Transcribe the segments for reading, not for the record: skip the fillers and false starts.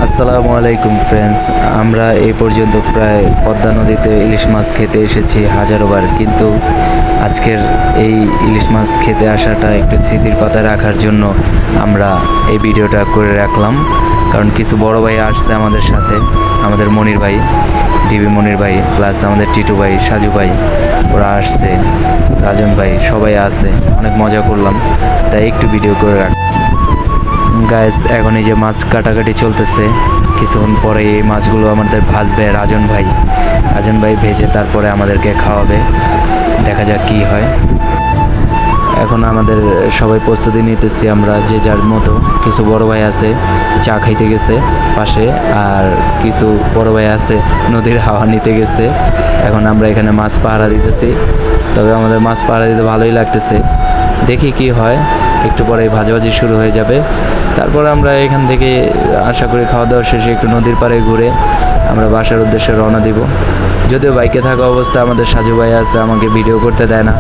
আসসালামু আলাইকুম ফ্রেন্ডস। আমরা এই পর্যন্ত প্রায় পদ্মা নদীতে ইলিশ মাছ খেতে এসেছি হাজারোবার, কিন্তু আজকের এই ইলিশ মাছ খেতে আসাটা একটু স্মৃতির পাতায় রাখার জন্য আমরা এই ভিডিওটা করে রাখলাম। কারণ কিছু বড় ভাই আসছে আমাদের সাথে, আমাদের মনির ভাই, ডিবি মনির ভাই, প্লাস আমাদের টিটু ভাই, সাজু ভাই, ওরা আসছে, রাজন ভাই, সবাই আছে, অনেক মজা করলাম, তাই একটু ভিডিও করে রাখ গাইস। এখন এই যে মাছ কাটাকাটি চলতেছে, কিছুক্ষণ পরে এই মাছগুলো আমাদের ভাজবে রাজন ভাই ভেজে তারপরে আমাদেরকে খাওয়াবে। দেখা যাক কি হয়। এখন আমাদের সবাই প্রস্তুতি নিতেছি, আমরা যে যার মতো। কিছু বড় ভাই আছে চা খাইতে গেছে পাশে, আর কিছু বড় ভাই আছে নদীর হাওয়া নিতে গেছে। এখন আমরা এখানে মাছ পাহারা দিতেছি, তবে আমাদের মাছ পাহারা দিতে ভালোই লাগতেছে। দেখি কি হয়, একটু পরে ভাজাভাজি শুরু হয়ে যাবে। তারপর আমরা এখান থেকে আশা করি খাওয়া দাওয়া শেষে একটু নদীর পাড়ে ঘুরে আমরা বাসার উদ্দেশ্যে রওনা দিব। যদিও বাইকে থাকা অবস্থা আমাদের সাজু ভাই আছে, আমাকে ভিডিও করতে দেয় না,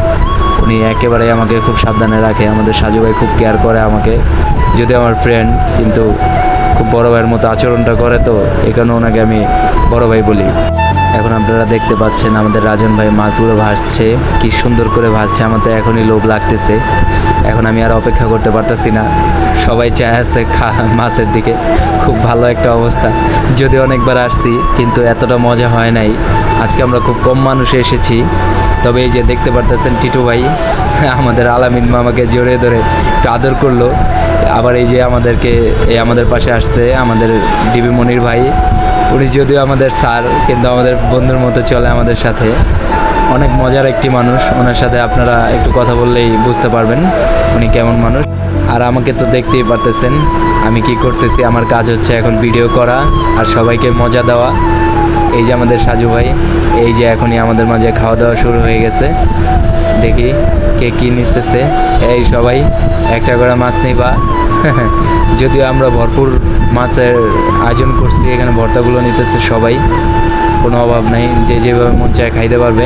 উনি একেবারে আমাকে খুব সাবধানে রাখে। আমাদের সাজু ভাই খুব কেয়ার করে আমাকে, যদিও আমার ফ্রেন্ড, কিন্তু খুব বড় ভাইয়ের মতো আচরণটা করে, তো এখানে ওনাকে আমি বড় ভাই বলি। এখন আপনারা দেখতে পাচ্ছেন আমাদের রাজন ভাই মাছগুলো ভাজছে, কি সুন্দর করে ভাজছে, আমার তো এখনই লোভ লাগতেছে। এখন আমি আর অপেক্ষা করতে পারতেছি না, সবাই চায় আছে মাছের দিকে। খুব ভালো একটা অবস্থা, যদি অনেকবার আসছি কিন্তু এতটা মজা হয় নাই। আজকে আমরা খুব কম মানুষে এসেছি, তবে এই যে দেখতে পারতেছেন টিটু ভাই আমাদের আলামিন মামাকে জড়িয়ে ধরে একটু আদর করলো। আবার এই যে আমাদের পাশে আসছে আমাদের ডিবি মনির ভাই, উনি যদিও আমাদের স্যার, কিন্তু আমাদের বন্ধুর মতো চলে আমাদের সাথে। অনেক মজার একটি মানুষ, ওনার সাথে আপনারা একটু কথা বললেই বুঝতে পারবেন উনি কেমন মানুষ। আর আমাকে তো দেখতেই পারতেছেন আমি কি করতেছি, আমার কাজ হচ্ছে এখন ভিডিও করা আর সবাইকে মজা দেওয়া। এই যে আমাদের সাজু ভাই, এই যে এখনই আমাদের মাঝে খাওয়া দাওয়া শুরু হয়ে গেছে। দেখি কে কী নিতেছে। এই সবাই একটা করে মাছ নিবা। যদিও আমরা ভরপুর মাছের আয়োজন করছি, এখানে ভর্তাগুলো নিতেছে সবাই, কোনো অভাব নাই, যে যেভাবে মন চায় খাইতে পারবে।